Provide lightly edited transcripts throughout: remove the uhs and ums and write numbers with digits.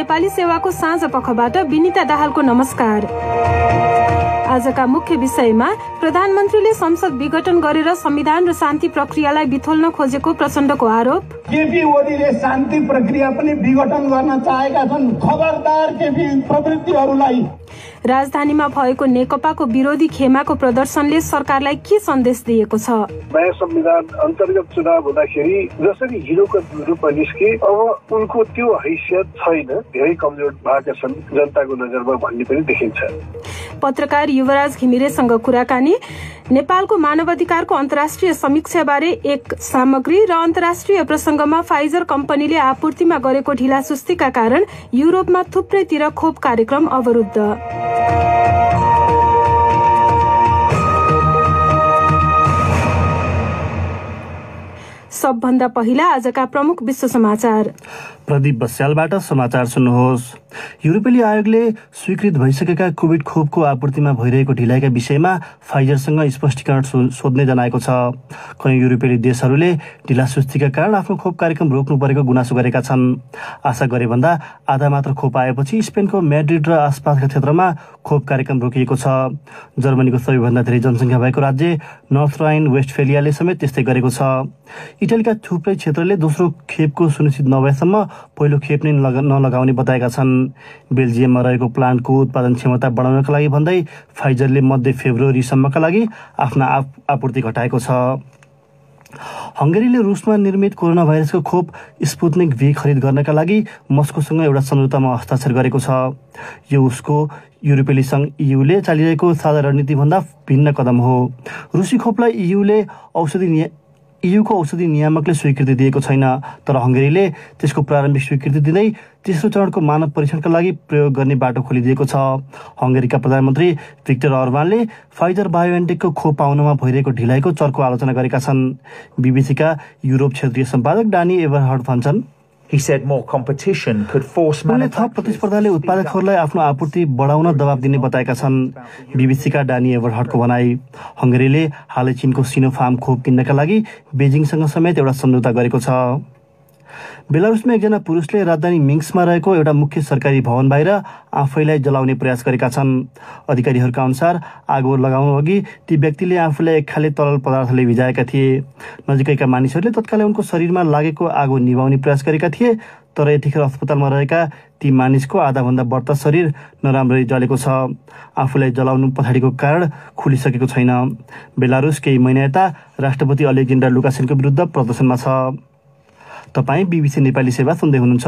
नेपाली सेवाको साँझ पखबाट विनिता दाहालको नमस्कार। आजका मुख्य विषयमा प्रधानमन्त्रीले संसद विघटन गरेर संविधान र शान्ति प्रक्रियालाई बिथोल्न खोजेको प्रचण्डको आरोप। केपी ओलीले शान्ति प्रक्रिया पनि विघटन गर्न चाहेका छन्। खबरदार केपी प्रवृत्तिहरूलाई। राजधानीमा भएको नेकपाको विरोधी खेमाको प्रदर्शनले सरकारलाई के सन्देश दिएको छ? नयाँ संविधान अन्तर्गत चुनाव हुँदाखेरि जसरी हिरोको रूपमा निस्के अब उनको त्यो हैसियत छैन, धेरै कमजोर भएका छन् जनताको नजरमा भन्ने पनि देखिन्छ। पत्रकार युवराज घिमिरेसँग कुराकानी। नेपालको मानवाधिकारको अन्तर्राष्ट्रिय समीक्षाबारे एक सामग्री र अन्तर्राष्ट्रिय प्रसंगमा फाइजर कम्पनीले आपूर्तिमा गरेको ढिलासुस्तीका कारण युरोपमा थुप्रैतिर खोप कार्यक्रम अवरुद्ध। सबभन्दा पहिला आजका प्रमुख विश्व समाचार। प्रदीप बस्यालबाट समाचार सुन्नुहोस्। युरोपेली आयोगले स्वीकृत भइसकेका कोभिड खोपको आपूर्तिमा भइरहेको ढिलाइका विषयमा फाइजरसँग स्पष्टीकरण सोध्ने जनाएको छ। कयौं युरोपेली देशहरूले ढिलासुस्तीका कारण आफ्नो खोप कार्यक्रम रोक्नु परेको गुनासो गरेका छन्। आशा गरे भन्दा आधा मात्र खोप आएपछि स्पेनको म्याड्रिड र आसपासका क्षेत्रमा खोप कार्यक्रम रोकिएको छ। जर्मनीको सबैभन्दा धेरै जनसङ्ख्या भएको राज्य नर्थ राइन वेस्टफेलियाले समेत त्यस्तै गरेको छ। इटालीका थुप्रै क्षेत्रले दोस्रो खेपको सुनिश्चित नभएसम्म पहिलो खेप नै नलगाउने बताएका छन्। बेल्जियममा रहेको प्लान्टको उत्पादन क्षमता बढाउनका लागि भन्दै फाइजरले मध्य फेब्रुअरीसम्मका लागि आफ्ना आपूर्ति घटाएको छ। हंगेरीले रुसमा निर्मित कोरोना भाइरसको खोप स्पुत्निक V खरिद गर्नका लागि मस्कोसँग एउटा सम्झौतामा हस्ताक्षर गरेको छ। यो उसको युरोपेली संघ EUले चालिरहेको साझा रणनीतिभन्दा भिन्न कदम हो। रुसी खोपलाई EUको औषधि नियामकले स्वीकृति दिएको छैन, तर हंगेरीले त्यसको प्रारम्भिक स्वीकृति दिँदै तेस्रो चरणको मानव परीक्षणका लागि प्रयोग गर्ने बाटो खोलिदिएको छ। हंगेरीका प्रधानमन्त्री भिक्टर अर्बानले फाइजर बायोएनटेकको खोप पाउनमा भइरहेको ढिलाइको चर्को आलोचना गरेका छन्। बीबीसीका युरोप क्षेत्रीय सम्पादक डानी एभरहर्ड भन्छन्, He said more competition could force थप प्रतिस्पर्धाले उत्पादकहरूलाई आफ्नो आपूर्ति बढाउन दबाब दिने बताएका छन्। बीबीसीका डानी एभरहर्डको भनाई, हंगेरीले हालै चीनको सिनोफार्म खोप किन्नका लागि बेजिङसँग समेत एउटा सम्झौता गरेको छ। बेलारुसमा एकजना पुरुषले राजधानी मिन्स्कमा रहेको एउटा मुख्य सरकारी भवन बाहिर आफैलाई जलाउने प्रयास गरेका छन्। अधिकारीहरूका अनुसार आगो लगाउनु अघि ती व्यक्तिले आफूलाई एक खाले तरल पदार्थले भिजाएका थिए। नजिकैका मानिसहरूले तत्कालै उनको शरीरमा लागेको आगो निभाउने प्रयास गरेका थिए, तर यतिखेर अस्पतालमा रहेका ती मानिसको आधाभन्दा बढ्ता शरीर नराम्ररी जलेको छ। आफूलाई जलाउनु पछाडिको कारण खुलिसकेको छैन। बेलारुस केही महिना यता राष्ट्रपति अलेक्जेन्डर लुकासेन्को विरुद्ध प्रदर्शनमा छ। तपाईं बीबीसी नेपाली सेवा सुन्दै हुनुहुन्छ।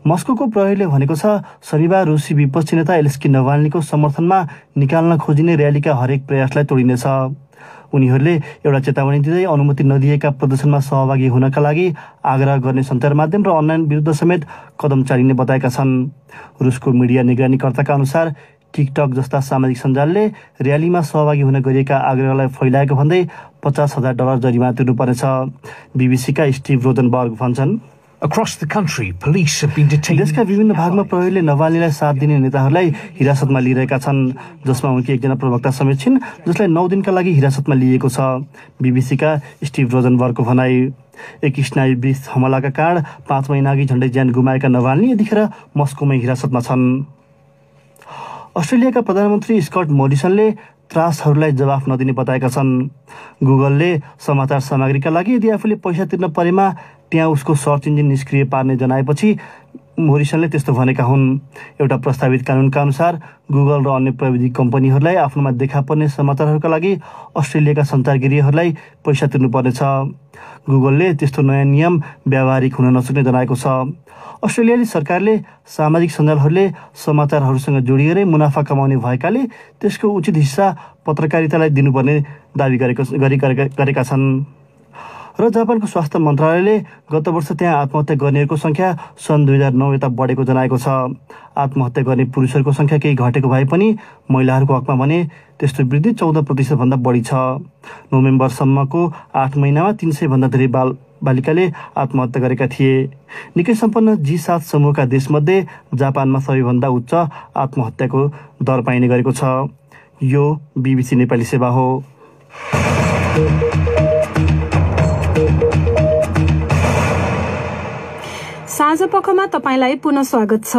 मस्कोको प्रहरीले भनेको छ, शनिबार रुसी विपक्षी नेता एलेक्सी नभाल्नीको समर्थनमा निकाल्न खोजिने र्यालीका हरेक प्रयासलाई तोडिनेछ। उनीहरूले एउटा चेतावनी दिँदै अनुमति नदिएका प्रदर्शनमा सहभागी हुनका लागि आग्रह गर्ने सञ्चार माध्यम र अनलाइन विरुद्ध समेत कदम चालिने बताएका छन्। रुसको मिडिया निगरानीकर्ताका अनुसार टिकटक जस्ता सामाजिक सञ्जालले र्यालीमा सहभागी हुन गरिएका आग्रहलाई फैलाएको भन्दै $50,000 जरिमाना तिर्नुपर्नेछ। बीबीसीका स्टिभ रोजनबर्ग भन्छन्, Across the country, police have been detaining. देशका विभिन्न भागमा प्रहरीले नभाल्नीलाई साथ दिने नेताहरूलाई हिरासतमा लिइरहेका छन्, जसमा उनकी एकजना प्रवक्ता समेत छिन्, जसलाई 9 दिनका लागि हिरासतमा लिएको छ। बीबीसीका स्टिभ रोजनबर्गको भनाई, एक स्नायुविष हमलाका कारण 5 महिना अघि झण्डै ज्यान गुमाएका नभाल्नी यतिखेर मस्कोमै हिरासतमा छन्। अस्ट्रेलियाका प्रधानमन्त्री स्कट मोरिसनले त्रासहरूलाई जवाफ नदिने बताएका छन्। गुगलले समाचार सामग्रीका लागि यदि आफूले पैसा तिर्न परेमा त्यहाँ उसको सर्च इन्जिन निष्क्रिय पार्ने जनाएपछि मोरिसनले त्यस्तो भनेका हुन्। एउटा प्रस्तावित कानुनका अनुसार गुगल र अन्य प्रविधि कम्पनीहरूलाई आफ्नोमा देखा पर्ने समाचारहरूका लागि अस्ट्रेलियाका सञ्चारगिरीहरूलाई पैसा तिर्नुपर्नेछ। गुगलले त्यस्तो नयाँ नियम व्यावहारिक हुन नसक्ने जनाएको छ। अस्ट्रेलियाली सरकारले सामाजिक सञ्जालहरूले समाचारहरूसँग जोडिएरै मुनाफा कमाउने भएकाले त्यसको उचित हिस्सा पत्रकारितालाई दिनुपर्ने दावी गरेका छन्। र जापानको स्वास्थ्य मन्त्रालयले गत वर्ष त्यहाँ आत्महत्या गर्नेहरूको संख्या सन् 2009 यता बढेको जनाएको छ। आत्महत्या गर्ने पुरुषहरूको संख्या केही घटेको भए पनि महिलाहरूको हकमा भने त्यस्तो वृद्धि 14% भन्दा बढी छ। नोभेम्बरसम्मको 8 महिनामा 300 भन्दा धेरै बालिकाले आत्महत्या गरेका थिए। निकै सम्पन्न G7 समूहका देशमध्ये जापानमा सबैभन्दा उच्च आत्महत्याको दर पाइने गरेको छ। यो बीबीसी नेपाली सेवा हो। साँझ साँझपखमा तपाईंलाई पुनः स्वागत छ।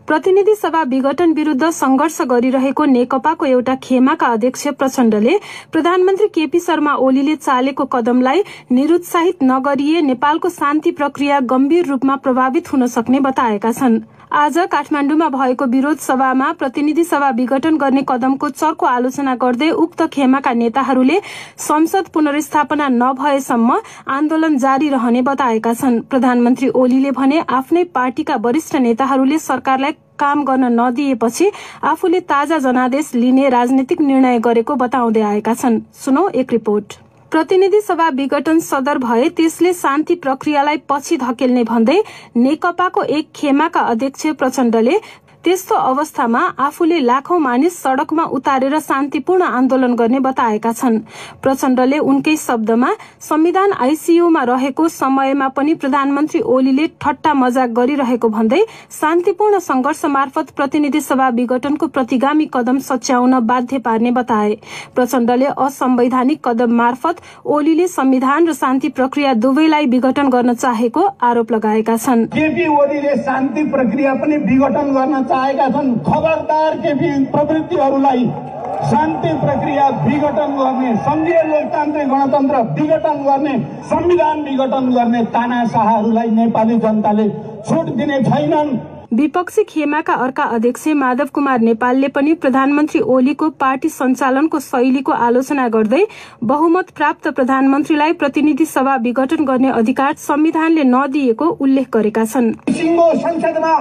प्रतिनिधि सभा विघटन विरूद्ध संघर्ष गरिरहेको नेकपाको एउटा खेमाका अध्यक्ष प्रचण्डले प्रधानमन्त्री केपी शर्मा ओलीले चालेको कदमलाई निरुत्साहित नगरिए नेपालको शान्ति प्रक्रिया गम्भीर रूपमा प्रभावित हुन सक्ने बताएका छन्। आज काठमाडौँमा भएको विरोध सभामा प्रतिनिधि सभा विघटन गर्ने कदमको चर्को आलोचना गर्दै उक्त खेमाका नेताहरूले संसद पुनर्स्थापना नभएसम्म आन्दोलन जारी रहने बताएका छन्। प्रधानमन्त्री ओलीले भने आफ्नै पार्टीका वरिष्ठ नेताहरूले सरकारलाई काम गर्न नदिएपछि आफूले ताजा जनादेश लिने राजनीतिक निर्णय गरेको बताउँदै आएका छन्। सुनौ एक रिपोर्ट। प्रतिनिधि सभा विघटन सदर भए त्यसले शान्ति प्रक्रियालाई पछि धकेल्ने भन्दै नेकपाको एक खेमाका अध्यक्ष प्रचण्डले त्यस्तो अवस्थामा आफूले लाखौं मानिस सड़कमा उतारेर शान्तिपूर्ण आन्दोलन गर्ने बताएका छन्। प्रचण्डले उनकै शब्दमा संविधान आईसीयूमा रहेको समयमा पनि प्रधानमन्त्री ओलीले ठट्टा मजाक गरिरहेको भन्दै शान्तिपूर्ण संघर्ष मार्फत प्रतिनिधि सभा विघटनको प्रतिगामी कदम सच्याउन बाध्य पार्ने बताए। प्रचण्डले असंवैधानिक कदम मार्फत ओलीले संविधान र शान्ति प्रक्रिया दुवैलाई विघटन गर्न चाहेको आरोप लगाएका छन्। केपी ओलीले शान्ति प्रक्रिया पनि विघटन गर्न चाहेका छन्। खबरदार केपी प्रवृत्तिहरूलाई शान्ति प्रक्रिया विघटन गर्ने, संघीय लोकतान्त्रिक गणतन्त्र विघटन गर्ने, संविधान विघटन गर्ने तानाशाहहरूलाई नेपाली जनताले छुट दिने छैनन्। विपक्षी खेमाका अर्का अध्यक्ष माधव कुमार नेपालले पनि प्रधानमन्त्री ओलीको पार्टी सञ्चालनको शैलीको आलोचना गर्दै बहुमत प्राप्त प्रधानमन्त्रीलाई प्रतिनिधि सभा विघटन गर्ने अधिकार संविधानले नदिएको उल्लेख गरेका छन्। संसदमा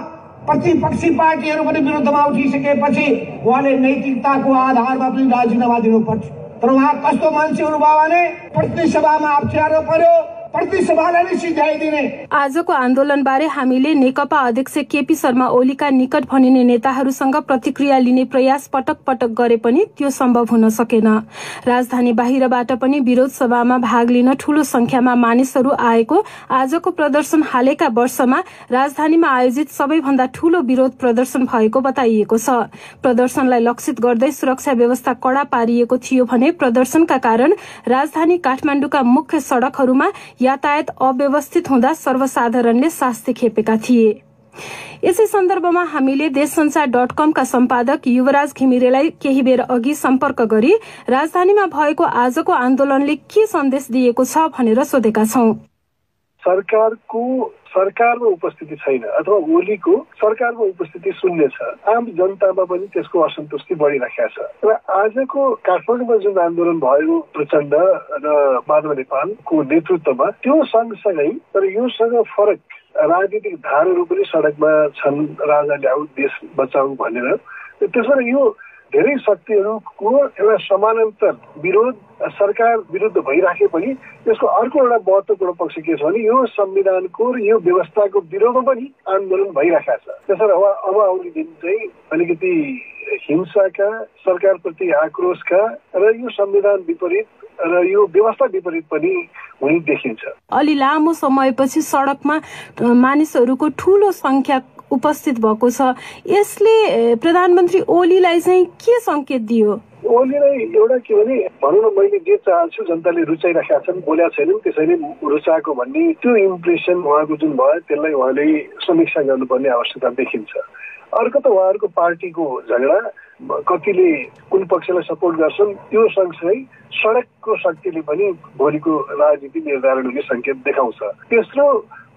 प्रतिपक्षी पार्टीहरू पनि विरुद्धमा उठिसकेपछि उहाँले नैतिकताको आधारमा पनि राजीनामा दिनुपर्छ। तर उहाँ कस्तो मान्छे हुनुभयो भने प्रतिनिधि सभामा अप्ठ्यारो पर्यो, प्रतिसभालाई नै सिध्याइदिने। आजको आन्दोलनबारे हामीले नेकपा अध्यक्ष केपी शर्मा ओलीका निकट भनिने नेताहरूसँग प्रतिक्रिया लिने प्रयास पटक पटक गरे पनि त्यो सम्भव हुन सकेन। राजधानी बाहिरबाट पनि विरोध सभामा भाग लिन ठूलो संख्यामा मानिसहरू आएको आजको प्रदर्शन हालैका वर्षमा राजधानीमा आयोजित सबैभन्दा ठूलो विरोध प्रदर्शन भएको बताइएको छ। प्रदर्शनलाई लक्षित गर्दै सुरक्षा व्यवस्था कड़ा पारिएको थियो भने प्रदर्शनका कारण राजधानी काठमाडौँका मुख्य सड़कहरूमा यातायात अव्यवस्थित हुँदा सर्वसाधारणले शास्ति खेपेका थिए। यसै सन्दर्भमा हामीले देशसंचार.com का सम्पादक युवराज घिमिरेलाई केही बेर अघि सम्पर्क गरी राजधानीमा भएको आजको आन्दोलनले के सन्देश दिएको छ भनेर सोधेका छौं। सरकारमा उपस्थिति छैन अथवा ओलीको सरकारमा उपस्थिति शून्य छ। आम जनतामा पनि त्यसको असन्तुष्टि बढिरहेको छ र आजको काठमाडौँमा जुन आन्दोलन भयो प्रचण्ड र माधव नेपालको नेतृत्वमा त्यो सँगसँगै तर योसँग फरक राजनीतिक धारहरू पनि सडकमा छन्। राजा ल्याऊ देश बचाऊ भनेर त्यसबाट यो धेरै शक्तिहरूको एउटा समानान्तर विरोध सरकार विरुद्ध भइराखे पनि यसको अर्को एउटा महत्त्वपूर्ण पक्ष के छ भने यो संविधानको र यो व्यवस्थाको विरोधमा पनि आन्दोलन भइरहेको छ। त्यसैले अब आउने दिन चाहिँ अलिकति हिंसाका, सरकारप्रति आक्रोशका र यो संविधान विपरीत र यो व्यवस्था विपरीत पनि हुने देखिन्छ। अलि लामो समयपछि सडकमा मानिसहरूको ठूलो संख्या उपस्थित भएको छ। यसले प्रधानमन्त्री ओलीलाई चाहिँ के संकेत दियो? ओलीलाई एउटा के भने भनौँ न मैले जे चाहन्छु जनताले रुचाइरहेका छन्, बोल्या छैनन्, त्यसैले रुचाएको भन्ने त्यो इम्प्रेसन उहाँको जुन भयो त्यसलाई उहाँले समीक्षा गर्नुपर्ने आवश्यकता देखिन्छ। अर्को त उहाँहरूको पार्टीको झगडा, कतिले कुन पक्षलाई सपोर्ट गर्छन् त्यो सँगसँगै सडकको शक्तिले पनि भोलिको राजनीति निर्धारण हुने संकेत देखाउँछ। तेस्रो,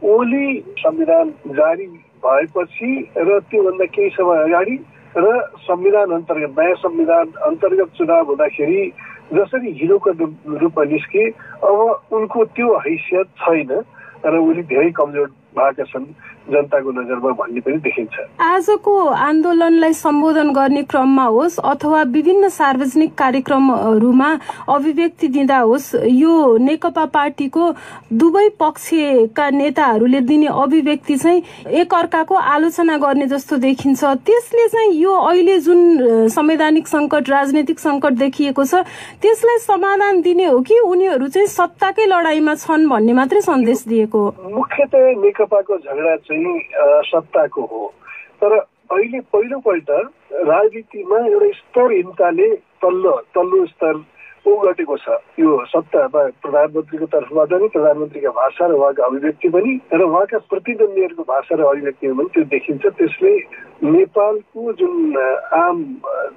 ओली संविधान जारी भएपछि र त्योभन्दा केही समय अगाडि र संविधान अन्तर्गत नयाँ संविधान अन्तर्गत चुनाव हुँदाखेरि जसरी हिरोको रूपमा निस्के अब उनको त्यो हैसियत छैन र उनी धेरै कमजोर भएका छन् जनताको नजरमा भन्ने पनि देखिन्छ। आजको आन्दोलनलाई सम्बोधन गर्ने क्रममा होस् अथवा विभिन्न सार्वजनिक कार्यक्रमहरूमा अभिव्यक्ति दिँदा होस्, यो नेकपा पार्टीको दुवै पक्षका नेताहरूले दिने अभिव्यक्ति चाहिँ एक अर्काको आलोचना गर्ने जस्तो देखिन्छ। त्यसले चाहिँ यो अहिले जुन संवैधानिक संकट, राजनीतिक संकट देखिएको छ त्यसलाई समाधान दिने हो कि उनीहरू चाहिँ सत्ताकै लडाईँमा छन् भन्ने मात्रै सन्देश दिएको? मुख्यतः नेकपाको झगडा चाहिँ सत्ताको हो। तर अहिले पहिलोपल्ट राजनीतिमा एउटा स्तरहीनताले तल्लो स्तर ऊ घटेको छ। यो सत्तामा प्रधानमन्त्रीको तर्फबाट पनि प्रधानमन्त्रीका भाषा र उहाँका अभिव्यक्ति पनि र उहाँका प्रतिद्वन्दीहरूको भाषा र अभिव्यक्तिमा पनि त्यो देखिन्छ। त्यसले नेपालको जुन आम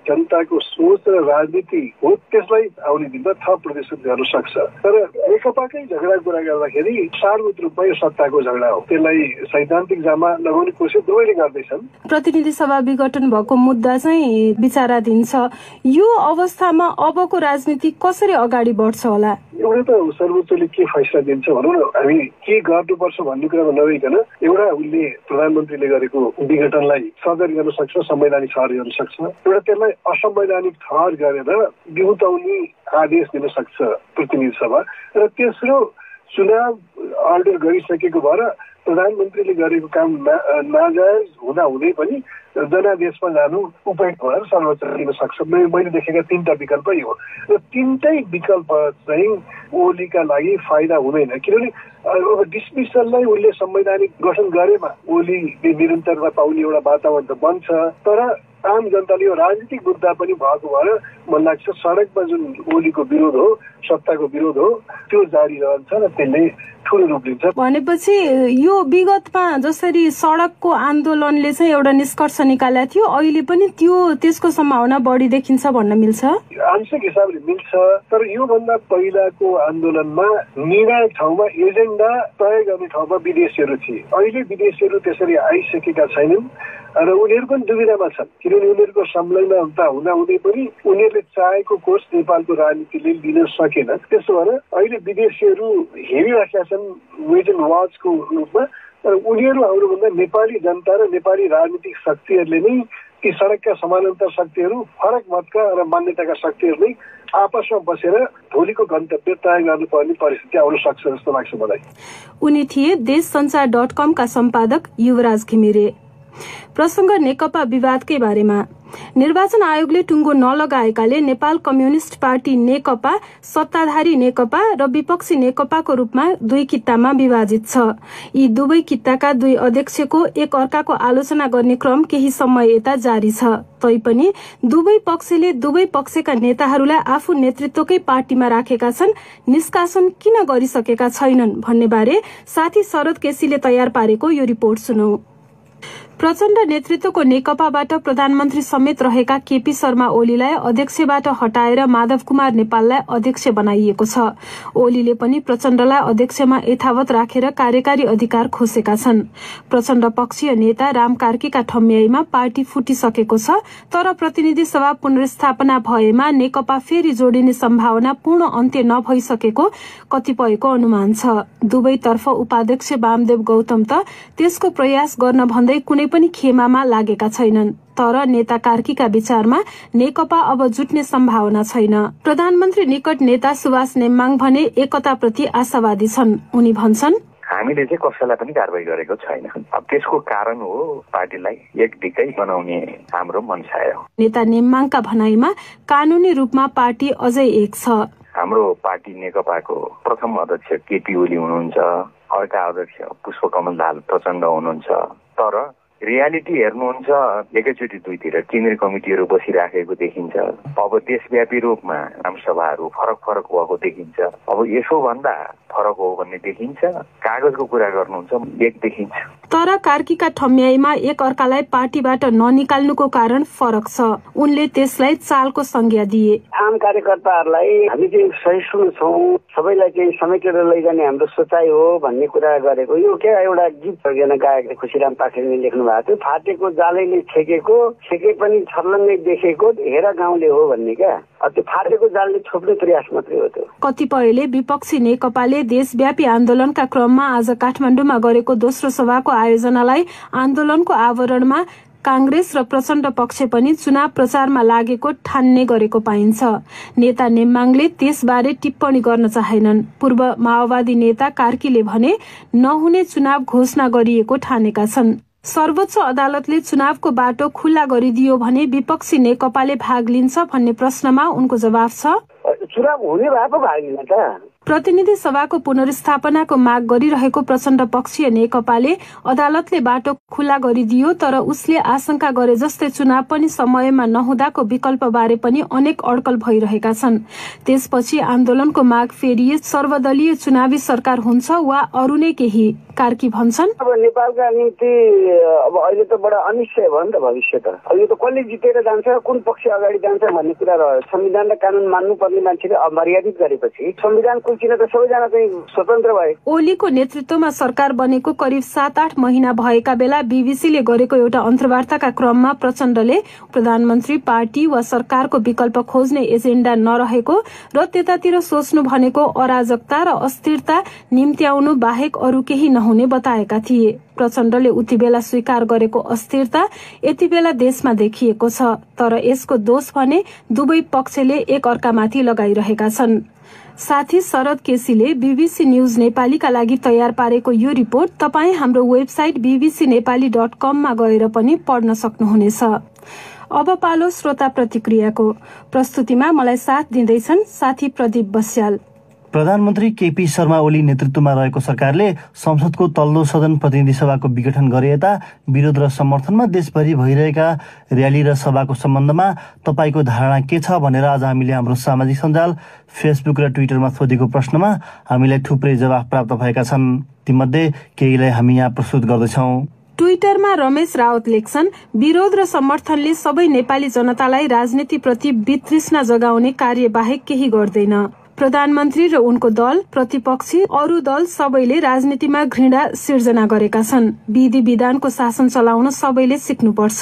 जनताको सोच र राजनीति हो त्यसलाई आउने दिनमा थप प्रदर्शित गर्न सक्छ। तर नेकपाकै झगडा कुरा गर्दाखेरि सार्वजनिक रूपमा यो सत्ताको झगडा हो, त्यसलाई सैद्धान्तिक जामा लगाउने कोसिस दुवैले गर्दैछन्। प्रतिनिधि सभा विघटन भएको मुद्दा चाहिँ विचाराधीन छ। यो अवस्थामा अबको राजनीति कसरी अगाडि बढ्छ होला? एउटा त सर्वोच्चले के फैसला दिन्छ भनौँ न, हामी के गर्नुपर्छ भन्ने कुरामा नभइकन एउटा उसले प्रधानमन्त्रीले गरेको विघटनलाई सदर गर्न सक्छ, संवैधानिक ठहर गर्न सक्छ, एउटा त्यसलाई असंवैधानिक ठहर गरेर बिउताउने आदेश दिन सक्छ प्रतिनिधि सभा, र तेस्रो चुनाव अर्डर गरिसकेको भएर प्रधानमन्त्रीले गरेको काम नाजायज हुँदा हुँदै पनि जनादेशमा जानु उपयुक्त भएर सर्वोच्च दिन सक्छ। मैले देखेका 3टा विकल्प यो हो र 3टै विकल्प चाहिँ ओलीका लागि फाइदा हुँदैन, किनभने अब डिसमिसललाई उसले संवैधानिक गठन गरेमा ओलीले निरन्तरता पाउने एउटा वातावरण त बन्छ, तर आम जनताले यो राजनीतिक मुद्दा पनि भएको भएर मलाई लाग्छ सडकमा जुन ओलीको विरोध हो, सत्ताको विरोध हो, त्यो जारी रहन्छ र त्यसले ठुलो रूप लिन्छ। भनेपछि यो विगतमा जसरी सडकको आन्दोलनले चाहिँ एउटा निष्कर्ष निकालेको थियो, अहिले पनि त्यसको सम्भावना बढी देखिन्छ भन्न मिल्छ? आंशिक हिसाबले मिल्छ, तर योभन्दा पहिलाको आन्दोलनमा निर्णायक ठाउँमा एजेन्डा तय गर्ने ठाउँमा विदेशीहरू थिए। अहिले विदेशीहरू त्यसरी आइसकेका छैनन् र उनीहरू पनि दुविधामा छन्, किनभने उनीहरूको संलग्नता हुँदाहुँदै पनि उनीहरूले चाहेको कोर्स नेपालको राजनीतिले लिन सकेन। त्यसो भएर अहिले विदेशीहरू हेरिराखेका छन् वेट एन्ड वाचको रूपमा, र उनीहरू हाम्रोभन्दा नेपाली जनता र नेपाली राजनीतिक शक्तिहरूले नै ती सडकका समानान्तर शक्तिहरू, फरक मतका र मान्यताका शक्तिहरू नै आपसमा बसेर भोलिको गन्तव्य तय गर्नुपर्ने परिस्थिति आउन सक्छ जस्तो लाग्छ मलाई। उनी थिए देशसञ्चार.com का सम्पादक युवराज घिमिरे। प्रसंग नेकपा विवादकै बारेमा। निर्वाचन आयोगले टुङ्गो नलगाएकाले नेपाल कम्युनिस्ट पार्टी नेकपा सत्ताधारी नेकपा र विपक्षी नेकपाको रूपमा दुई कित्तामा विभाजित छ। यी दुवै कित्ताका दुई अध्यक्षको एक अर्काको आलोचना गर्ने क्रम केही समय यता जारी छ। तैपनि दुवै पक्षले दुवै पक्षका नेताहरूलाई आफू नेतृत्वकै पार्टीमा राखेका छन्, निष्कासन किन गरिसकेका छैनन् भन्ने बारे साथी शरद केसीले तयार पारेको यो रिपोर्ट सुनौ। प्रचण्ड नेतृत्वको नेकपाबाट प्रधानमन्त्री समेत रहेका केपी शर्मा ओलीलाई अध्यक्षबाट हटाएर माधव कुमार नेपाललाई अध्यक्ष बनाइएको छ। ओलीले पनि प्रचण्डलाई अध्यक्षमा यथावत राखेर कार्यकारी अधिकार खोसेका छन्। प्रचण्ड पक्षीय नेता राम कार्कीका ठम्याइमा पार्टी फुटिसकेको छ, तर प्रतिनिधि सभा पुनर्स्थापना भएमा नेकपा फेरि जोडिने सम्भावना पूर्ण अन्त्य नभइसकेको कतिपयको अनुमान छ। दुवैतर्फ उपाध्यक्ष वामदेव गौतम त त्यसको प्रयास गर्न भन्दै कुनै पनि खेमामा लागेका छैनन्, तर नेता कार्कीका विचारमा नेकपा अब जुट्ने सम्भावना छैन। प्रधानमन्त्री निकट नेता सुभाष नेम्बाङ भने एकताप्रति आशावादी छन्। उनी भन्छन्, हामीले चाहिँ कसैलाई पनि कारबाही गरेको छैन। अब त्यसको कारण हो पार्टीलाई एकदिकै बनाउने हाम्रो मनसाय हो। नेता नेम्बाङका भनाइमा कानूनी रूपमा पार्टी अझै एक छ। हाम्रो पार्टी नेकपाको प्रथम अध्यक्ष केपी ओली हुनुहुन्छ, अर्का अध्यक्ष पुष्पकमल दाहाल प्रचण्ड हुनुहुन्छ, तर रियालिटी हेर्नुहुन्छ एकैचोटि दुईतिर केन्द्रीय कमिटीहरू बसिराखेको देखिन्छ। अब देशव्यापी रूपमा आमसभाहरू फरक फरक भएको देखिन्छ। अब यसो भन्दा फरक हो भन्ने देखिन्छ, कागजको कुरा गर्नुहुन्छ एक देखिन्छ। तर कार्कीका ठम्याइमा एक अर्कालाई पार्टीबाट ननिकाल्नुको कारण फरक छ। उनले त्यसलाई चालको संज्ञा दिए। आम कार्यकर्ताहरूलाई हामी चाहिँ सहिष्णु छौँ, सबैलाई चाहिँ समेटेर लैजाने हाम्रो सोचाइ हो भन्ने कुरा गरेको। यो क्या एउटा गीत गायक खुसीराम पाठकले लेख्नु भएको थियो, फाटेको जालैले छेके पनि छर्लङ्गै देखेको हेर गाउँले हो भन्ने क्या। त्यो फाटेको जालले छोप्ने प्रयास मात्रै हो त्यो। कतिपयले विपक्षी नेकपाले देशव्यापी आन्दोलनका क्रममा आज काठमाडौँमा गरेको दोस्रो सभाको आयोजनालाई आन्दोलनको आवरणमा कांग्रेस र प्रचण्ड पक्ष पनि चुनाव प्रचारमा लागेको ठान्ने गरेको पाइन्छ। नेता नेम्बाङले त्यसबारे टिप्पणी गर्न चाहेनन्। पूर्व माओवादी नेता कार्कीले भने नहुने चुनाव घोषणा गरिएको ठानेका छन्। सर्वोच्च अदालतले चुनावको बाटो खुल्ला गरिदियो भने विपक्षी नेकपाले भाग लिन्छ भन्ने प्रश्नमा उनको जवाफ छ, चुनाव हुने भए पो भाग लिन त। प्रतिनिधि सभाको पुनर्स्थापनाको माग गरिरहेको प्रचण्ड पक्षीय नेकपाले अदालतले बाटो खुला गरिदियो, तर उसले आशंका गरे जस्तै चुनाव पनि समयमा नहुँदाको विकल्पबारे पनि अनेक अड्कल भइरहेका छन्। त्यसपछि आन्दोलनको माग फेरिए सर्वदलीय चुनावी सरकार हुन्छ वा अरू नै केही। कार्की भन्छन्, अब नेपालका निम्ति अब अहिले त बडा अनिश्चय भयो नि त भविष्य त। अब यो त कसले जितेर जान्छ, कुन पक्ष अगाडि जान्छ भन्ने कुरा रह्यो। संविधान र कानून मान्नुपर्ने मान्छेले अमर्यादित गरेपछि संविधान कुल्चिन त सबैजना चाहिँ स्वतन्त्र भए। ओलीको नेतृत्वमा सरकार बनेको करिब 7-8 महिना भएका बेला बीबीसीले गरेको एउटा अन्तर्वार्ताका क्रममा प्रचण्डले प्रधानमन्त्री, पार्टी वा सरकारको विकल्प खोज्ने एजेन्डा नरहेको र त्यतातिर सोच्नु भनेको अराजकता र अस्थिरता निम्त्याउनु बाहेक अरू केही नहुने बताएका थिए। प्रचण्डले उति बेला स्वीकार गरेको अस्थिरता यति बेला देशमा देखिएको छ, तर यसको दोष भने दुवै पक्षले एक अर्कामाथि लगाइरहेका छन्। साथी शरद केसीले बीबीसी न्यूज नेपालीका लागि तयार पारेको यो रिपोर्ट तपाईँ हाम्रो वेबसाइट bbcnepali.com मा गएर पनि पढ्न सक्नुहुनेछ। अब पालो श्रोता प्रतिक्रियाको। प्रस्तुतिमा मलाई साथ दिँदैछन् साथी प्रदीप बस्याल। प्रधानमन्त्री केपी शर्मा ओली नेतृत्वमा रहेको सरकारले संसदको तल्लो सदन प्रतिनिधि सभाको विघटन गरे यता विरोध र समर्थनमा देशभरि भइरहेका र्याली र सभाको सम्बन्धमा तपाईको धारणा के छ भनेर आज हामीले हाम्रो सामाजिक सञ्जाल फेसबुक र ट्विटरमा सोधेको प्रश्नमा हामीलाई थुप्रै जवाफ प्राप्त भएका छन्। तीमध्ये केहीलाई हामी यहाँ प्रस्तुत गर्दैछौँ। ट्विटरमा रमेश रावत लेख्छन्, विरोध र समर्थनले सबै नेपाली जनतालाई राजनीतिप्रति वितृष्णा जगाउने कार्य बाहेक केही गर्दैन। प्रधानमन्त्री र उनको दल, प्रतिपक्षी, अरू दल सबैले राजनीतिमा घृणा सिर्जना गरेका छन्। विधि विधानको शासन चलाउन सबैले सिक्नुपर्छ।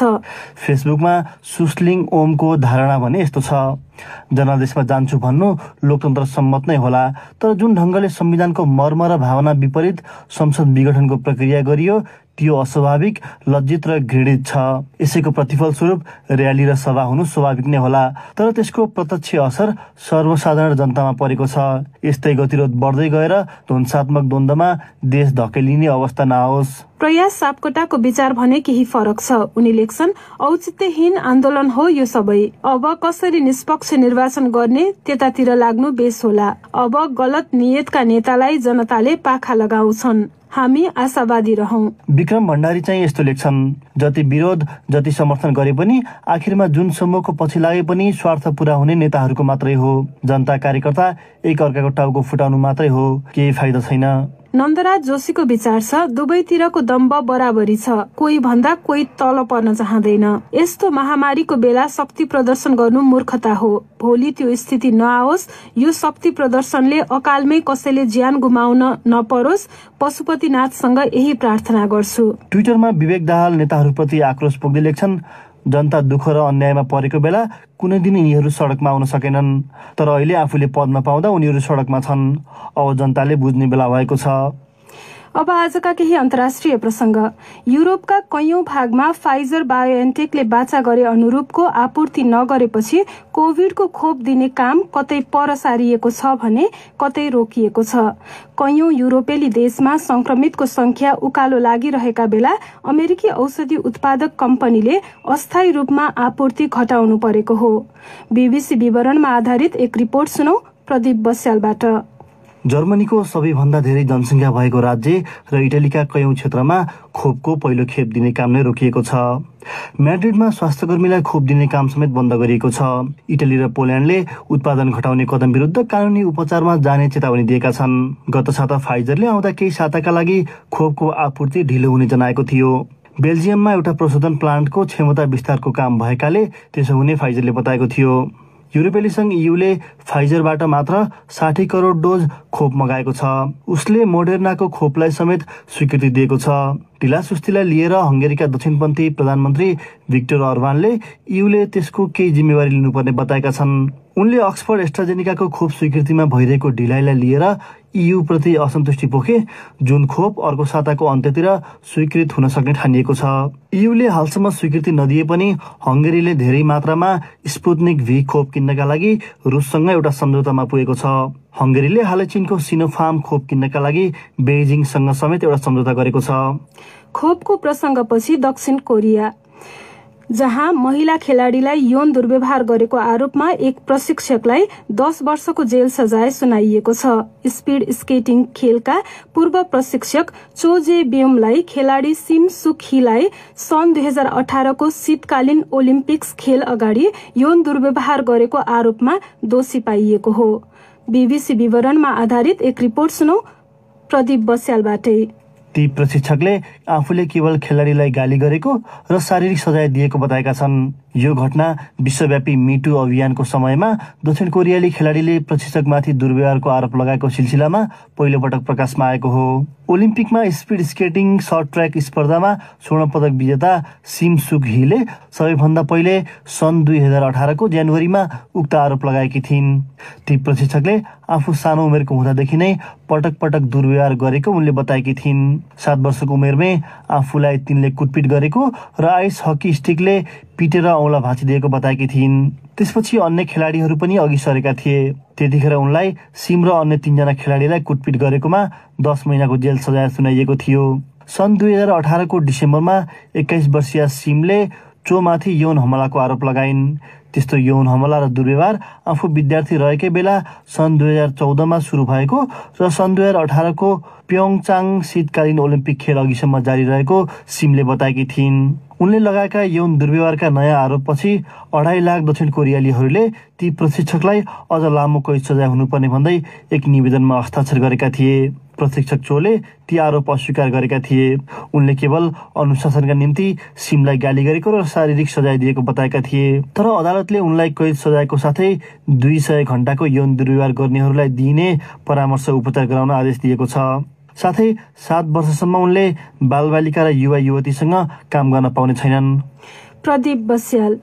फेसबुकमा सुस्लिङ ओमको धारणा भने यस्तो छ, जनादेशमा जान्छु भन्नु लोकतन्त्र सम्मत नै होला, तर जुन ढंगले संविधानको मर्म र भावना विपरीत संसद विघटनको प्रक्रिया गरियो त्यो अस्वाभाविक, लज्जित र घृणित छ। यसैको प्रतिफल स्वरूप र्याली र सभा हुनु स्वाभाविक नै होला, तर त्यसको प्रत्यक्ष असर सर्वसाधारण जनतामा परेको छ। यस्तै गतिरोध बढ्दै गएर ध्वंसात्मक द्वन्द्वमा देश धकेलिने अवस्था नआओस्। प्रयास सापकोटाको विचार भने केही फरक छ। उनी लेख्छन्, औचित्यहीन आन्दोलन हो यो सबै। अब कसरी निष्पक्ष निर्वाचन गर्ने त्यतातिर लाग्नु बेस होला। अब गलत नियतका नेतालाई जनताले पाखा लगाउँछन्। हामी आशावादी रहौं। विक्रम भण्डारी चाहिँ यस्तो लेख्छन्, जति विरोध जति समर्थन गरे पनि आखिरमा जुन समूहको पछि लागे पनि स्वार्थ पूरा हुने नेताहरूको मात्रै हो। जनता कार्यकर्ता एक अर्काको टाउको फुटाउनु मात्रै हो, केही फाइदा छैन। नन्दराज जोशीको विचार छ, दुवैतिरको दम्ब बराबरी छ, कोही भन्दा कोही तल पर्न चाहँदैन। यस्तो महामारीको बेला शक्ति प्रदर्शन गर्नु मूर्खता हो। भोलि त्यो स्थिति नआओस्। यो शक्ति प्रदर्शनले अकालमै कसैले ज्यान गुमाउन नपरोस्। पशुपतिनाथसँग यही प्रार्थना गर्छु। ट्विटरमा विवेक दाहाल नेताहरूप्रति आक्रोश पोख्दै लेख्छन्, जनता दुःख र अन्यायमा परेको बेला कुनै दिन यिनीहरू सडकमा आउन सकेनन्, तर अहिले आफूले पद नपाउँदा उनीहरू सडकमा छन्। अब जनताले बुझ्ने बेला भएको छ। अब आजका केही अन्तर्राष्ट्रिय प्रसंग। युरोपका कैयौं भागमा फाइजर बायोएनटेकले बाचा गरे अनुरूपको आपूर्ति नगरेपछि कोभिडको खोप दिने काम कतै पर सारिएको छ भने कतै रोकिएको छ। कैयौं युरोपेली देशमा संक्रमितको संख्या उकालो लागिरहेका बेला अमेरिकी औषधि उत्पादक कम्पनीले अस्थायी रूपमा आपूर्ति घटाउनु परेको हो। बीबीसी विवरणमा आधारित एक रिपोर्ट सुनौ प्रदीप बस्यालबाट। जर्मनीको सबैभन्दा धेरै जनसङ्ख्या भएको राज्य र इटालीका कैयौं क्षेत्रमा खोपको पहिलो खेप दिने काम नै रोकिएको छ। म्याड्रिडमा स्वास्थ्यकर्मीलाई खोप दिने काम समेत बन्द गरिएको छ। इटाली र पोल्यान्डले उत्पादन घटाउने कदम विरुद्ध कानूनी उपचारमा जाने चेतावनी दिएका छन्। गत साता फाइजरले आउँदा केही साताका लागि खोपको आपूर्ति ढिलो हुने जनाएको थियो। बेल्जियममा एउटा प्रशोधन प्लान्टको क्षमता विस्तारको काम भएकाले त्यसो हुने फाइजरले बताएको थियो। युरोपेली संघ ईयूले फाइजरबाट मात्र 60 करोड डोज खोप मगाएको छ। उसले मोडेर्नाको खोपलाई समेत स्वीकृति दिएको छ। ढिलासुस्तीलाई लिएर हंगेरीका दक्षिणपन्थी प्रधानमन्त्री भिक्टर अर्बानले ईयूले त्यसको केही जिम्मेवारी लिनुपर्ने बताएका छन्। उनले अक्सफोर्ड एस्ट्राजेनिकाको खोप स्वीकृतिमा भइरहेको ढिलाइलाई लिएर ईयू प्रति असन्तुष्टि पोखे। जुन खोप अर्को साताको अन्त्यतिर स्वीकृत हुन सक्ने ठानिएको छ। ईयूले हालसम्म स्वीकृति नदिए पनि हंगेरीले धेरै मात्रामा स्पुत्निक भी खोप किन्नका लागि रुससँग एउटा सम्झौतामा पुगेको छ। हंगेरीले हालै चीनको सिनोफार्म खोप किन्नका लागि बेइजिङसँग समेत एउटा सम्झौता गरेको छ। खोपको प्रसंगपछि दक्षिण कोरिया। जहाँ महिला खेलाड़ीलाई यौन दुर्व्यवहार गरेको आरोपमा एक प्रशिक्षकलाई 10 वर्षको जेल सजाय सुनाइएको छ। स्पीड स्केटिङ खेलका पूर्व प्रशिक्षक चो जे बेमलाई खेलाड़ी सिम सुक हीलाई सन् 2018 को शीतकालीन ओलिम्पिक्स खेल अगाडि यौन दुर्व्यवहार गरेको आरोपमा दोषी पाइएको हो। बीबीसी विवरणमा आधारित एक रिपोर्ट सुनौ प्रदीप बस्यालबाटै। ती प्रशिक्षकले आफूले केवल खेलाडीलाई गाली गरेको र शारीरिक सजाय दिएको बताएका छन्। यो घटना विश्वव्यापी मिटु अभियानको समयमा दक्षिण कोरियाली खेलाडीले प्रशिक्षकमाथि दुर्व्यवहारको आरोप लगाएको सिलसिलामा पहिलो पटक प्रकाशमा आएको हो। ओलिम्पिकमा स्पीड स्केटिङ सर्ट ट्र्याक स्पर्धामा स्वर्ण पदक विजेता सिम सुक हीले सबैभन्दा पहिले सन् 2018 को जनवरीमा उक्त आरोप लगाएकी थिइन्। ती प्रशिक्षकले आफू सानो उमेरको हुँदादेखि नै पटक पटक दुर्व्यवहार गरेको उनले बताएकी थिइन्। 7 वर्षको उमेरमै आफूलाई तिनले कुटपिट गरेको र आइस हकी स्टिकले पिटेर औँला भाँचिदिएको बताएकी थिइन्। त्यसपछि अन्य खेलाडीहरू पनि अघि सरेका थिए। त्यतिखेर उनलाई सिम र अन्य 3 जना खेलाडीलाई कुटपिट गरेकोमा 10 महिनाको जेल सजाय सुनाइएको थियो। सन् 2018 को डिसेम्बरमा 21 वर्षीय सिमले चोमाथि यौन हमलाको आरोप लगाइन्। त्यस्तो यौन हमला र दुर्व्यवहार आफू विद्यार्थी रहेकै बेला सन् 2014 मा सुरु भएको र सन् 2018 को प्योङचाङ शीतकालीन ओलिम्पिक खेल अघिसम्म जारी रहेको सिमले बताएकी थिइन्। उनले लगाएका यौन दुर्व्यवहारका नयाँ आरोपपछि 2.5 लाख दक्षिण कोरियालीहरूले ती प्रशिक्षकलाई अझ लामो कैद सजाय हुनुपर्ने भन्दै एक निवेदनमा हस्ताक्षर गरेका थिए। प्रशिक्षक चोले ती आरोप अस्वीकार गरेका थिए। उनले केवल अनुशासनका निम्ति सिमलाई गाली गरेको र शारीरिक सजाय दिएको बताएका थिए। तर अदालतले उनलाई कैद सजायको साथै 200 घण्टाको यौन दुर्व्यवहार गर्नेहरूलाई दिइने परामर्श उपचार गराउन आदेश दिएको छ। साथै 7 वर्षसम्म उनले बालबालिका र युवा युवतीसँग काम गर्न पाउने छैनन्। प्रदीप बस्याल।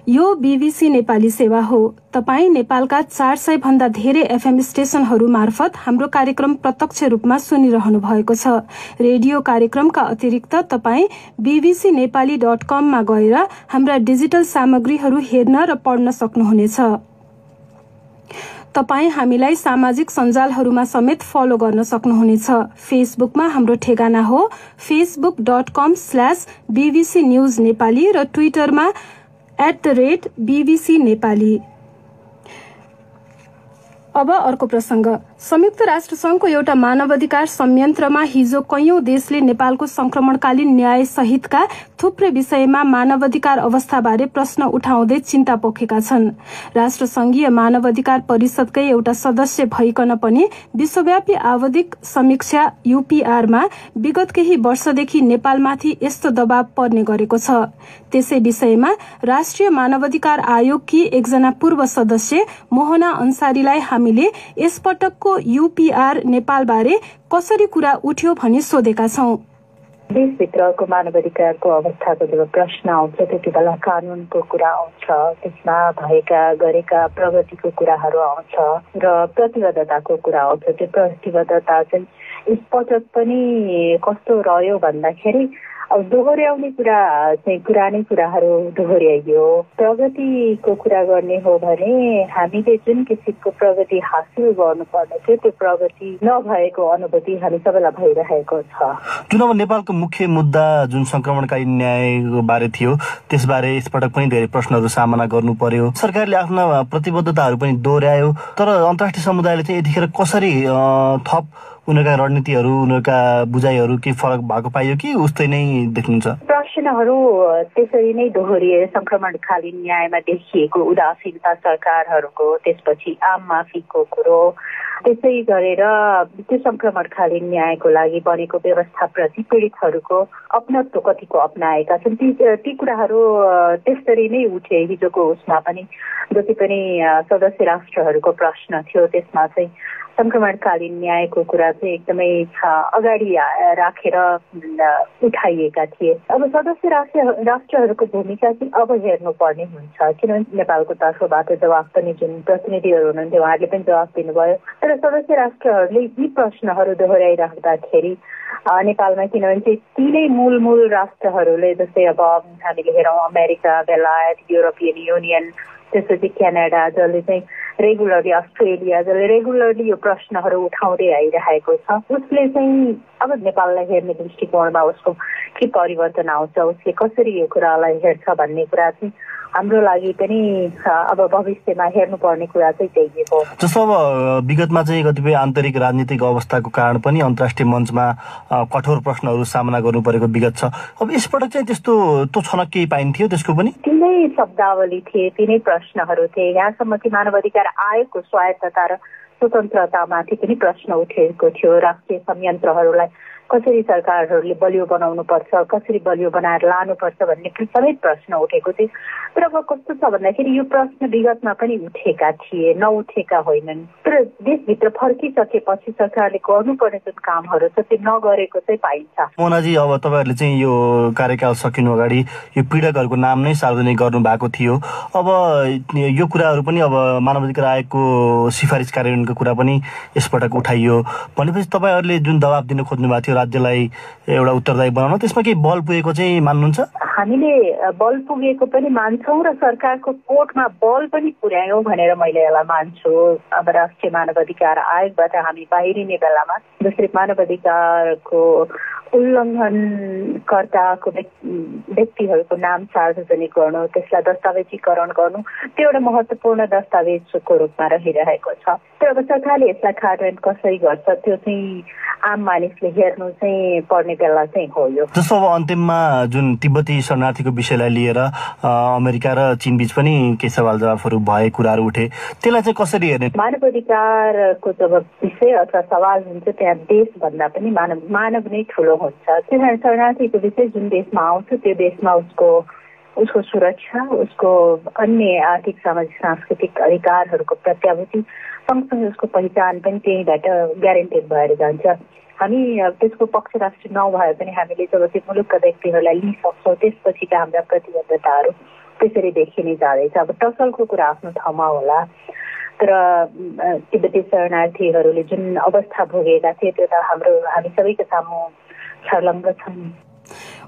यो बीबीसी नेपाली सेवा हो। तपाई नेपालका 400 भन्दा धेरै एफएम स्टेशनहरू मार्फत हाम्रो कार्यक्रम प्रत्यक्ष रूपमा सुनिरहनु भएको छ। रेडियो कार्यक्रमका अतिरिक्त तपाई bbcnepali.com मा गएर हाम्रा डिजिटल सामग्रीहरू हेर्न र पढ्न सक्नुहुनेछ। तपाई हामीलाई सामाजिक सञ्जालहरूमा समेत फलो गर्न सक्नुहुनेछ। फेसबुकमा हाम्रो ठेगाना हो facebook.com/BBC News नेपाली र ट्विटरमा @BBC नेपाली। अब अर्को प्रसंग। संयुक्त राष्ट्र संघको एउटा मानवाधिकार संयन्त्रमा हिजो कैयौं देशले नेपालको संक्रमणकालीन न्याय सहितका थुप्रै विषयमा मानवाधिकार अवस्थाबारे प्रश्न उठाउँदै चिन्ता पोखेका छन्। राष्ट्रसंघीय मानवाधिकार परिषदकै एउटा सदस्य भइकन पनि विश्वव्यापी आवधिक समीक्षा UPR-मा विगत केही वर्षदेखि नेपालमाथि यस्तो दबाव पर्ने गरेको छ। त्यसै विषयमा राष्ट्रिय मानवाधिकार आयोगकी एकजना पूर्व सदस्य मोहना अन्सारीलाई हामीले यसपटकको UPR नेपालबारे कसरी कुरा उठ्यो भनी सोधेका छौं। देशभित्रको मानवाधिकारको अवस्थाको जब प्रश्न आउँछ त्यति बेला कानूनको कुरा आउँछ, त्यसमा गरेका प्रगतिको कुराहरू आउँछ र प्रतिबद्धताको कुरा आउँछ। त्यो प्रतिबद्धता चाहिँ यसपटक पनि कस्तो रह्यो भन्दाखेरि अब दोहोर्याउने कुरा चाहिँ पुरानै कुराहरू दोहोर्याइयो। प्रगतिको कुरा गर्ने हो भने हामीले जुन किसिमको प्रगति हासिल गर्नुपर्ने थियो त्यो प्रगति नभएको अनुभूति हामी सबैलाई भइरहेको छ। जुन अब नेपालको मुख्य मुद्दा जुन संक्रमणकालीन न्यायको बारे थियो त्यसबारे यसपटक पनि धेरै प्रश्नहरू सामना गर्नु पर्यो। सरकारले आफ्ना प्रतिबद्धताहरू पनि दोहोर्यायो, तर अन्तर्राष्ट्रिय समुदायले चाहिँ यतिखेर कसरी थप उनीहरूका रणनीतिहरू उनीहरूका बुझाइहरू के फरक भएको पाइयो कि उस्तै नै देख्नुहुन्छ? प्रश्नहरू त्यसरी नै दोहोरिए। संक्रमणकालीन न्यायमा देखिएको उदासीनता सरकारहरूको, त्यसपछि आम माफीको कुरो, त्यसै गरेर त्यो संक्रमणकालीन न्यायको लागि बनेको व्यवस्थाप्रति पीडितहरूको अपनत्व कतिको अपनाएका छन्, ती कुराहरू त्यसरी नै उठे। हिजोको उसमा पनि जति पनि सदस्य राष्ट्रहरूको प्रश्न थियो त्यसमा चाहिँ संक्रमणकालीन न्यायको कुरा चाहिँ एकदमै अगाडि राखेर उठाइएका थिए। अब सदस्य राष्ट्रहरूको भूमिका चाहिँ अब हेर्नुपर्ने हुन्छ, किनभने नेपालको तर्फबाट जवाफ पनि जुन प्रतिनिधिहरू हुनुहुन्थ्यो उहाँहरूले पनि जवाफ दिनुभयो। तर सदस्य राष्ट्रहरूले यी प्रश्नहरू दोहोऱ्याइराख्दाखेरि नेपालमा, किनभने चाहिँ तीनै मूल राष्ट्रहरूले जस्तै अब हामीले हेरौँ अमेरिका, बेलायत, युरोपियन युनियन, त्यसपछि क्यानाडा, जसले चाहिँ रेगुलरली, अस्ट्रेलिया जसले रेगुलरली यो प्रश्नहरू उठाउँदै आइरहेको छ, उसले चाहिँ अब नेपाललाई हेर्ने दृष्टिकोणमा उसको के परिवर्तन आउँछ, उसले कसरी यो कुरालाई हेर्छ भन्ने कुरा चाहिँ हाम्रो लागि पनि अब भविष्यमा हेर्नुपर्ने कुरा चाहिँ त्यही हो। जस्तो अब विगतमा चाहिँ कतिपय आन्तरिक राजनीतिक अवस्थाको कारण पनि अन्तर्राष्ट्रिय मञ्चमा कठोर प्रश्नहरू सामना गर्नु परेको विगत छ। अब यसपटक चाहिँ त्यस्तो त्यो छनक केही पाइन्थ्यो त्यसको पनि? तिनै शब्दावली थिए, तिनै प्रश्नहरू थिए। यहाँसम्म कि मानवाधिकार आयोगको स्वायत्तता र स्वतन्त्रतामाथि पनि प्रश्न उठेको थियो। राष्ट्रिय संयन्त्रहरूलाई कसरी सरकारहरूले बलियो बनाउनु पर्छ, कसरी बलियो बनाएर लानुपर्छ भन्ने समेत प्रश्न उठेको थियो। तर अब कस्तो छ भन्दाखेरि यो प्रश्न विगतमा पनि उठेका थिए, नउठेका होइनन्। तर देशभित्र फर्किसकेपछि सरकारले गर्नुपर्ने जुन कामहरू छ त्यो नगरेको चाहिँ पाइन्छ। मोनाजी, अब तपाईँहरूले चाहिँ यो कार्यकाल सकिनु अगाडि यो पीडकहरूको नाम नै सार्वजनिक गर्नु भएको थियो। अब यो कुराहरू पनि अब मानवाधिकार आयोगको सिफारिस कार्यान्वयनको कुरा पनि यसपटक उठाइयो भनेपछि तपाईँहरूले जुन दबाब दिन खोज्नु भएको थियो राज्यलाई एउटा उत्तरदायी बनाउन, त्यसमा केही बल पुगेको चाहिँ मान्नुहुन्छ? हामीले बल पुगेको पनि मान्छौँ र सरकारको कोर्टमा बल पनि पुर्यायौँ भनेर मैले यसलाई मान्छु। अब राष्ट्रिय मानवाधिकार आयोगबाट हामी बाहिरिने बेलामा जसरी मानवाधिकारको उल्लङ्घनकर्ताको व्यक्तिहरूको नाम सार्वजनिक गर्नु, त्यसलाई दस्तावेजीकरण गर्नु, त्यो एउटा महत्त्वपूर्ण दस्तावेजको रूपमा रहिरहेको छ। तर अब सरकारले यसलाई कार्यान्वयन कसरी गर्छ त्यो चाहिँ आम मानिसले हेर्नु चाहिँ पर्ने बेला चाहिँ हो। यो जस्तो अब अन्तिममा जुन तिब्बती शरणार्थीको विषयलाई लिएर अमेरिका र चीन बीच पनि केही सवाल जवाफहरू भए, कुराहरू उठे, त्यसलाई चाहिँ कसरी हेर्ने? मानवाधिकारको जब विषय अथवा सवाल हुन्छ त्यहाँ देशभन्दा पनि मानव नै ठुलो हुन्छ। त्यस शरणार्थीको विषय जुन देशमा आउँछ त्यो देशमा उसको सुरक्षा, उसको अन्य आर्थिक सामाजिक सांस्कृतिक अधिकारहरूको प्रत्याभूति सँगसँगै उसको पहिचान पनि त्यहीँबाट ग्यारेन्टेड भएर जान्छ। हामी त्यसको पक्षराष्ट्र नभए पनि हामीले जब त्यो मुलुकका व्यक्तिहरूलाई लिइसक्छौँ त्यसपछिका हाम्रा प्रतिबद्धताहरू त्यसरी देखिने जाँदैछ। अब टसलको कुरा आफ्नो ठाउँमा होला, तर तिब्बती शरणार्थीहरूले जुन अवस्था भोगेका थिए त्यो त हामी सबैको सामु छर्लङ्ग छन्।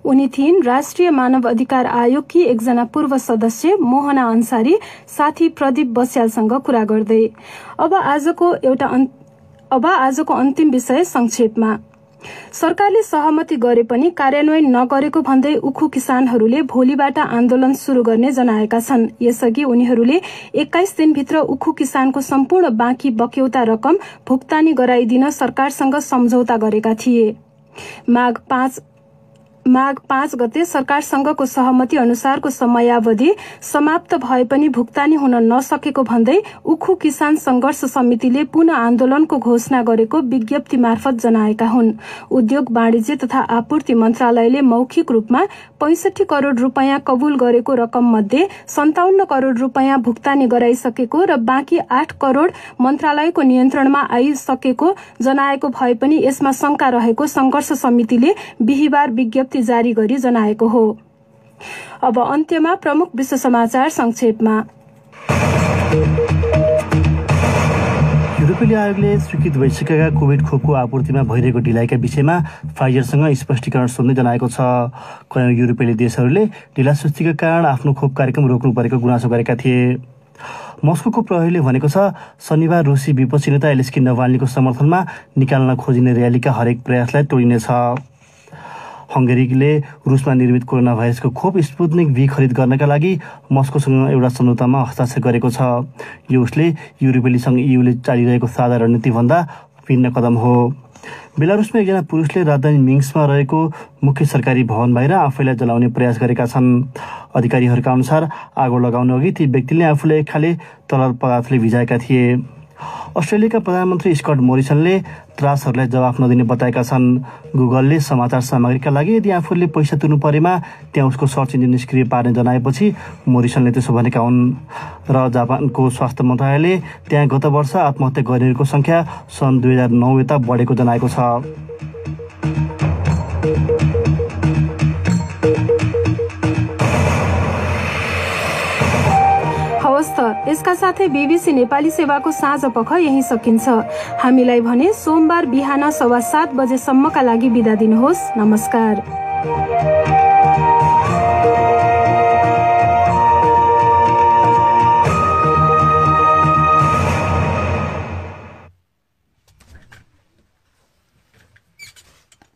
उनी थिइन् राष्ट्रिय मानव अधिकार आयोगकी एकजना पूर्व सदस्य मोहना अन्सारी, साथी प्रदीप बस्यालसँग कुरा गर्दै। अब आजको अन्तिम विषय संक्षेपमा। सरकारले सहमति गरे पनि कार्यान्वयन नगरेको भन्दै उखु किसानहरूले भोलिबाट आन्दोलन शुरू गर्ने जनाएका छन्। यसअघि उनीहरूले 21 दिनभित्र उखु किसानको सम्पूर्ण बाँकी बक्यौता रकम भुक्तानी गराइदिन सरकारसँग सम्झौता गरेका थिए। माघ 5 गते सरकारसँगको सहमति अनुसारको समयावधि समाप्त भए पनि भुक्तानी हुन नसकेको भन्दै उखु किसान संघर्ष समितिले पुनः आन्दोलनको घोषणा गरेको विज्ञप्ति मार्फत जनाएका हुन्। उद्योग वाणिज्य तथा आपूर्ति मन्त्रालयले मौखिक रूपमा 65 करोड़ रूपैयाँ कबूल गरेको रकम मध्ये 57 करोड़ रूपैयाँ भुक्तानी गराइसकेको र बाँकी 8 करोड़ मन्त्रालयको नियन्त्रणमा आइसकेको जनाएको भए पनि यसमा शंका रहेको संघर्ष समितिले बिहिबार विज्ञप्ति जारी गरी जनाएको हो। अब अन्त्यमा प्रमुख विश्व समाचार संक्षेपमा। युरोपेली आयोगले स्वीकृत भइसकेका कोभिड खोपको आपूर्तिमा भइरहेको ढिलाइका विषयमा फाइजरसँग स्पष्टीकरण सोध्ने जनाएको छ। कयौं युरोपेली देशहरूले ढिलासुस्तीका कारण आफ्नो खोप कार्यक्रम रोक्नु परेको गुनासो गरेका थिए। मस्कोको प्रहरीले भनेको छ शनिबार रुसी विपक्षी नेता एलेस्की नभाल्नीको समर्थनमा निकाल्न खोजिने र्यालीका हरेक प्रयासलाई तोडिनेछ। हंगेरीले रुसमा निर्मित कोरोना भाइरसको खोप स्पुत्निक V खरिद गर्नका लागि मस्कोसँग एउटा सम्झौतामा हस्ताक्षर गरेको छ। यो उसले युरोपेली संघ EUले चालिरहेको साझा रणनीतिभन्दा भिन्न कदम हो। बेलारुसमा एकजना पुरुषले राजधानी मिन्स्कमा रहेको मुख्य सरकारी भवन बाहिर आफैलाई जलाउने प्रयास गरेका छन्। अधिकारीहरूका अनुसार आगो लगाउन अघि ती व्यक्तिले आफूलाई एक खाले तरल पदार्थले भिजाएका थिए। अस्ट्रेलियाका प्रधानमन्त्री स्कट मोरिसनले त्रासहरूलाई जवाफ नदिने बताएका छन्। गुगलले समाचार सामग्रीका लागि यदि आफूले पैसा तिर्नु परेमा त्यहाँ उसको सर्च इन्जिन निष्क्रिय पार्ने जनाएपछि मोरिसनले त्यसो भनेका हुन्। र जापानको स्वास्थ्य मन्त्रालयले त्यहाँ गत वर्ष आत्महत्या गर्नेहरूको संख्या सन् 2009 यता बढेको जनाएको छ। यसका साथै बीबीसी नेपाली सेवाको साँझ पख यही सकिन्छ। हामीलाई भने सोमबार बिहान 7:15 बजेसम्मका लागि बिदा दिनुहोस्। नमस्कार।